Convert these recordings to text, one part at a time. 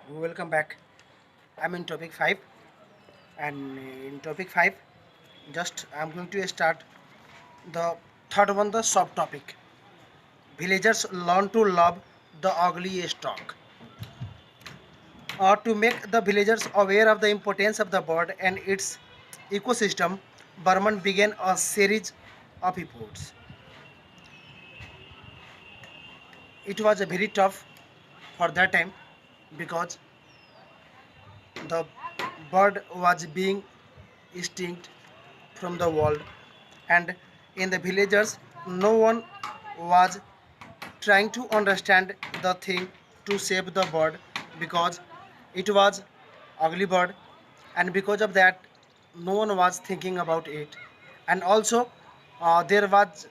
Welcome back. I'm in topic 5, and in topic 5 just I'm going to start the third one, the subtopic. Villagers learn to love the ugly stock. To make the villagers aware of the importance of the bird and its ecosystem, Burman began a series of efforts. It was a very tough for that time because the bird was being extinct from the world, and in the villagers no one was trying to understand the thing to save the bird because it was ugly bird, and because of that no one was thinking about it. And also there was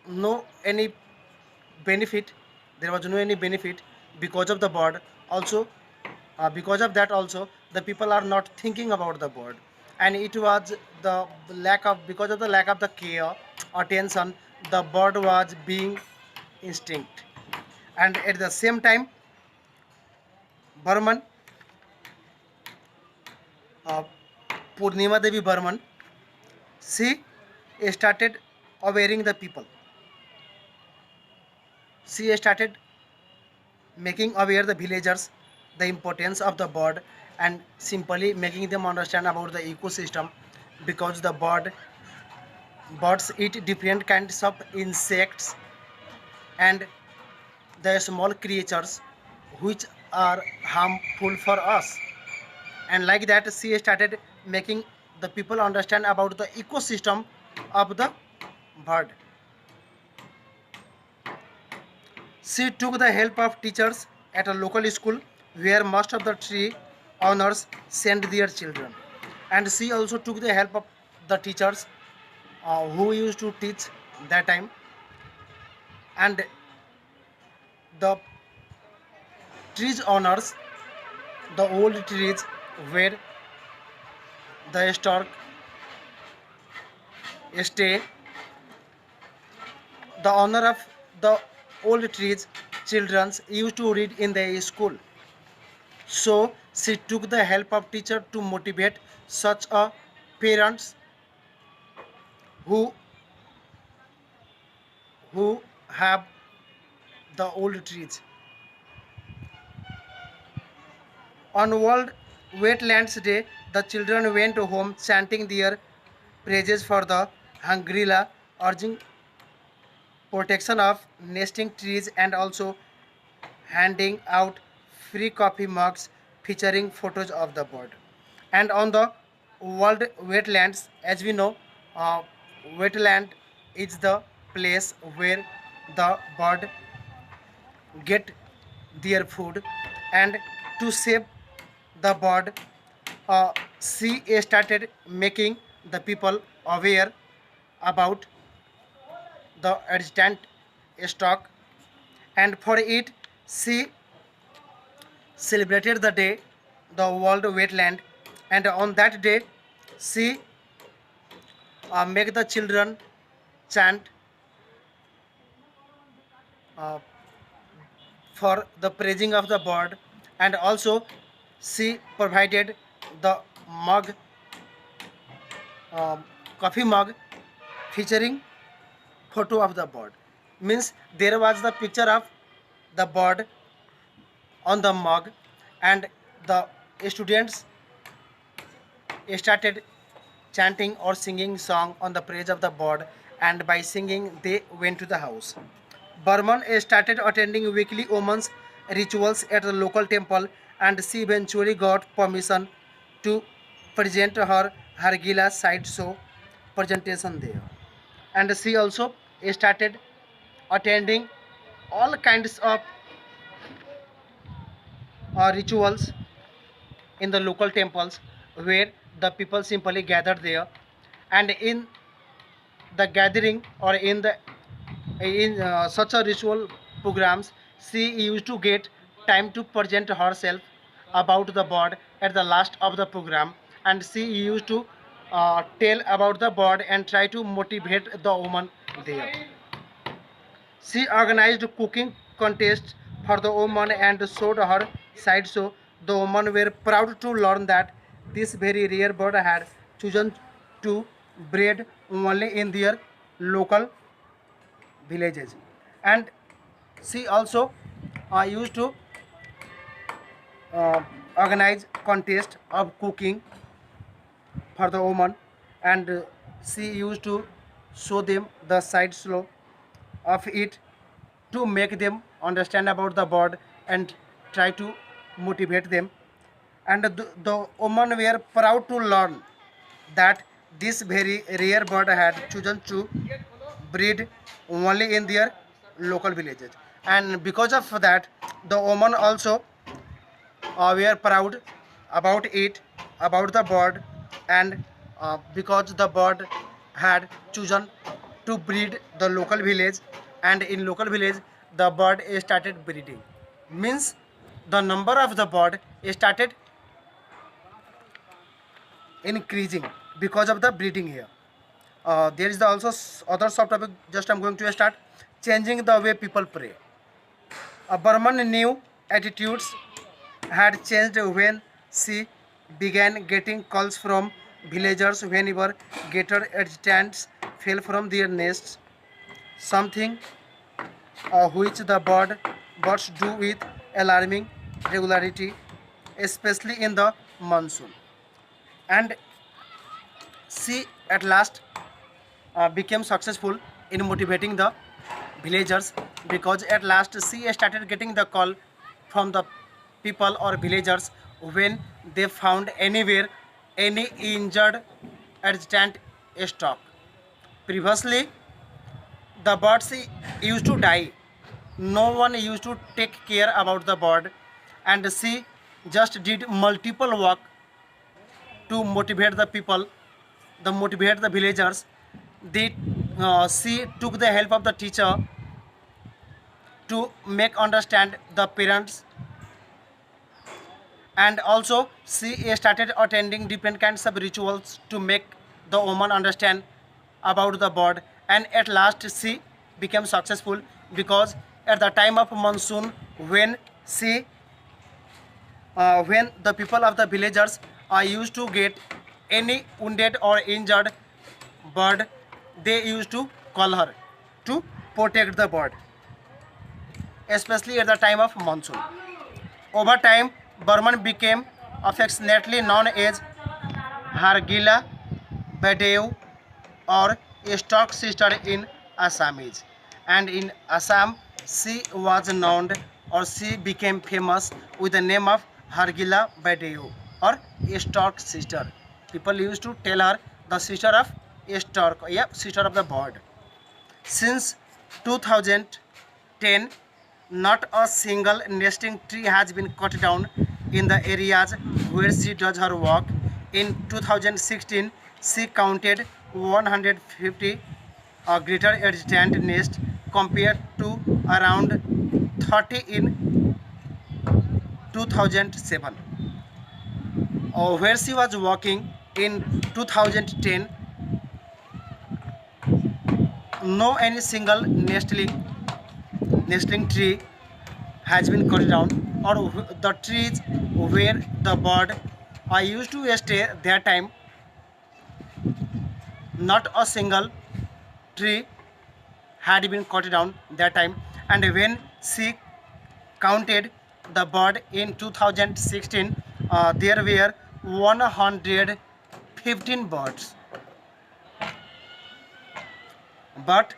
no any benefit, there was no any benefit because of the bird also. Because of that also the people are not thinking about the bird, and it was the lack of, because of the lack of the care, attention, the bird was being extinct. And at the same time, Burman, uh, Purnima Devi Burman, she started awareing the people. She started making aware the villagers the importance of the bird, and simply making them understand about the ecosystem, because the birds eat different kinds of insects and the small creatures which are harmful for us. And like that she started making the people understand about the ecosystem of the bird. She took the help of teachers at a local school where most of the tree owners sent their children. And she also took the help of the teachers who used to teach that time. And the trees owners, the old trees where the stork stay, the owner of the old trees children used to read in the school. So she took the help of teacher to motivate such a parents who who have the old trees. On World Wetlands Day, the children went home chanting their praises for the Hangrila, urging protection of nesting trees, and also handing out free coffee mugs featuring photos of the bird. And on the World Wetlands, as we know, uh, wetland is the place where the bird get their food. And to save the bird, she started making the people aware about the extant stock. And for it she celebrated the day, the world wetland. And on that day she make the children chant uh, for the praising of the bird. And also she provided the mug, um, coffee mug featuring photo of the bird. Means there was the picture of the bird on the mug, and the students started chanting or singing song on the praise of the bird, and by singing they went to the house. Burman started attending weekly women's rituals at the local temple, and she eventually got permission to present her Hargila sideshow presentation there. And she also started attending all kinds of rituals in the local temples where the people simply gather there. And in the gathering, or in such a ritual programs, she used to get time to present herself about the bird at the last of the program. And she used to tell about the bird and try to motivate the woman there. She organized cooking contests for the women and showed her sideshow the women were proud to learn that this very rare bird had chosen to breed only in their local villages. And she also used to uh, organize contest of cooking for the woman, and she used to show them the side slope of it to make them understand about the bird and try to motivate them. And the women were proud to learn that this very rare bird had chosen to breed only in their local villages. And because of that, the women also were proud about it, about the bird, and because the bird had chosen to breed the local village, and in local village the bird started breeding, means the number of the bird started increasing because of the breeding here. There is the also other subtopic. Just I'm going to start changing the way people pray. Burman new attitudes had changed when she began getting calls from villagers whenever gator adjutants fell from their nests, something which the birds do with alarming regularity, especially in the monsoon. And she at last became successful in motivating the villagers, because at last she started getting the call from the people or villagers when they found anywhere any injured adjutant stock. Previously, the birds used to die. No one used to take care about the bird, and she just did multiple work to motivate the people, the motivate the villagers. She took the help of the teacher to make understand the parents, and also she started attending different kinds of rituals to make the woman understand about the bird. And at last she became successful, because at the time of monsoon, when she when the people of the villagers are used to get any wounded or injured bird, they used to call her to protect the bird, especially at the time of monsoon. Over time, Burman became affectionately known as Hargila Badeu, or Stock Sister in Assamese. And in Assam, she was known, or she became famous with the name of Hargila Badeu, or Stock Sister. People used to tell her the sister of stork, yeah, sister of the bird. Since 2010, not a single nesting tree has been cut down in the areas where she does her work. In 2016, she counted 150 greater adjacent nests compared to around 30 in 2007. Where she was working in 2010, no any single nestling tree has been cut down, or the trees where the bird I used to stay that time, not a single tree had been cut down that time. And when she counted the bird in 2016, there were 115 birds, but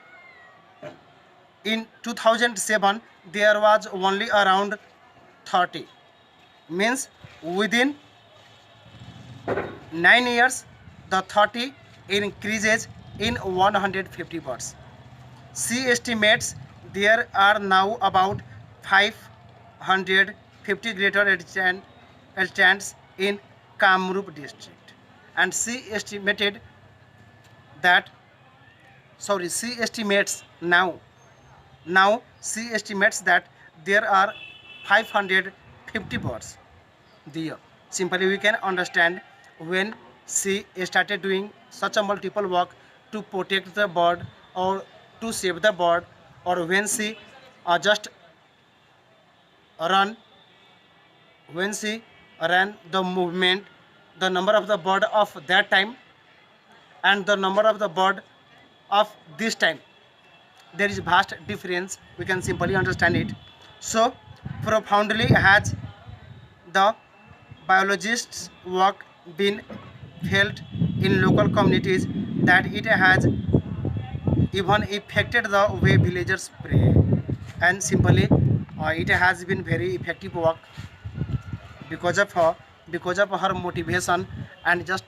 in 2007 there was only around 30, means within 9 years the 30 increases in 150 birds. She estimates there are now about 550 greater adjutants in Kamrup district, and that she estimates now she estimates that there are 550 birds there. Simply we can understand, when she started doing such a multiple work to protect the bird or to save the bird, or when she just run, when she ran the movement, the number of the bird of that time and the number of the bird of this time, there is vast difference. We can simply understand it. So profoundly has the biologists' work been felt in local communities that it has even affected the way villagers pray, and simply it has been very effective work because of her motivation, and just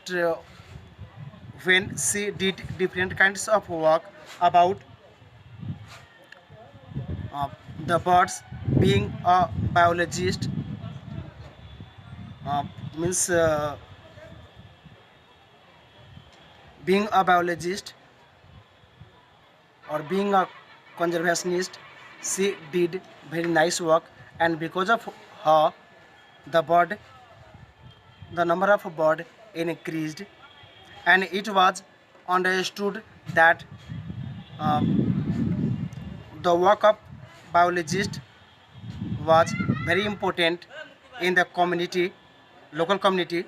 when she did different kinds of work about uh, the birds. Being a biologist uh, means being a biologist or being a conservationist, she did very nice work, and because of her, the bird, the number of bird increased, and it was understood that the work of biologist was very important in the community, local community,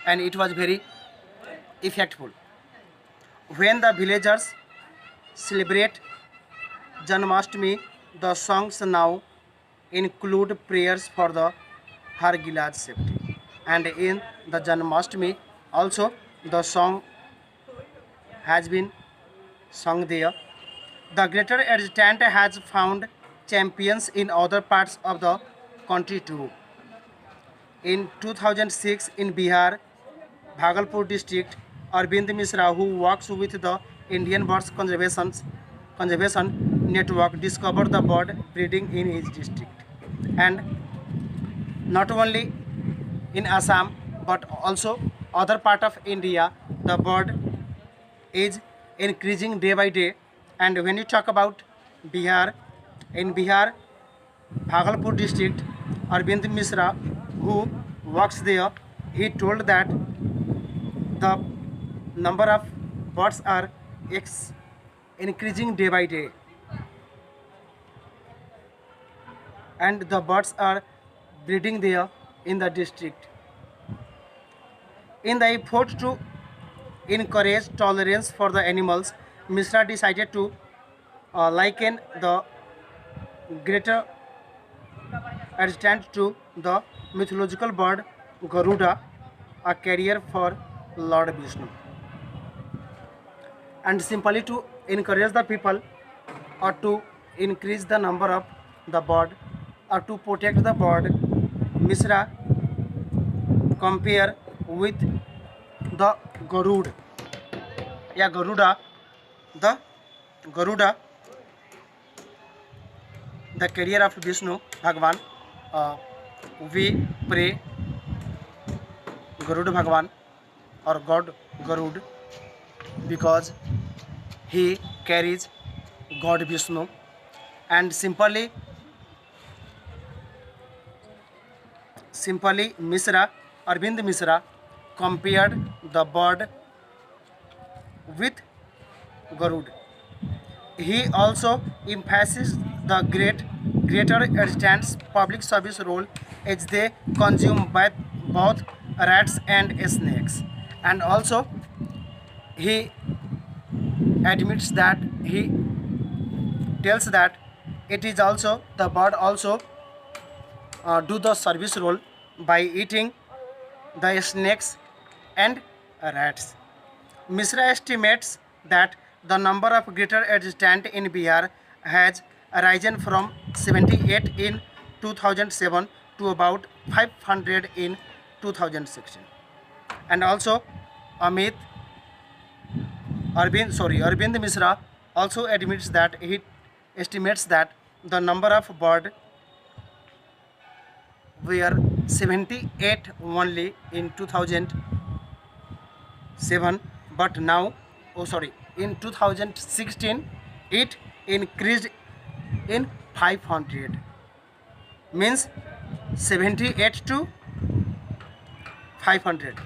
and it was very effectful. When the villagers celebrate Janmashtami, the songs now include prayers for the Hargilaj safety. And in the Janmashtami, also the song has been sung there. The greater extent has found champions in other parts of the country too. In 2006 in Bihar, Bhagalpur district, Arvind Misra, who works with the Indian Birds Conservation Network, discovered the bird breeding in his district. And not only in Assam but also other part of India, the bird is increasing day by day. And when you talk about Bihar, in Bihar, Bhagalpur district, Arvind Misra, who works there, he told that the number of birds are increasing day by day, and the birds are breeding there in the district. In the effort to encourage tolerance for the animals, Misra decided to liken the greater adjutant to the mythological bird Garuda, a carrier for Lord Vishnu, and simply to encourage the people or to increase the number of the bird or to protect the bird, Misra compare with the Garud. Yeah, the Garuda, the carrier of Vishnu Bhagwan. Uh, we pray Garuda Bhagwan or God Garud because he carries God Vishnu, and simply Misra, Arvind Misra compared the bird with Garud. He also emphasized the greater extent's public service role as they consume both rats and snakes. And also he admits that he tells that it is also the bird also do the service role by eating the snakes and rats. Misra estimates that the number of greater extant in Bihar has risen from 78 in 2007 to about 500 in 2016. And also Amit Arvind Misra also admits that he estimates that the number of bird were 78 only in 2007, but now, in 2016 it increased in 500, means 78 to 500.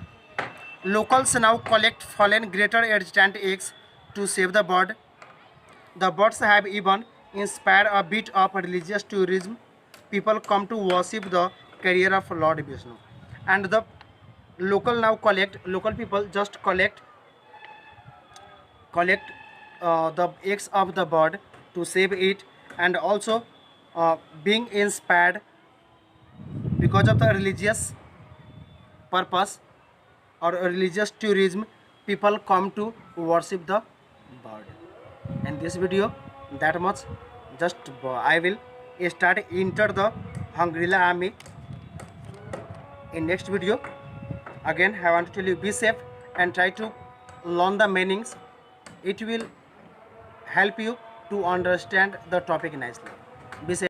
Locals now collect fallen greater extant eggs to save the bird. The birds have even inspired a bit of religious tourism. People come to worship the carrier of Lord Vishnu. and the local people just collect the eggs of the bird to save it, and also being inspired because of the religious purpose or religious tourism, people come to worship the bird. In this video, that much. Just I will start enter the Hungrila army in next video. Again, I want to tell you, be safe and try to learn the meanings. It will help you to understand the topic nicely. Be safe.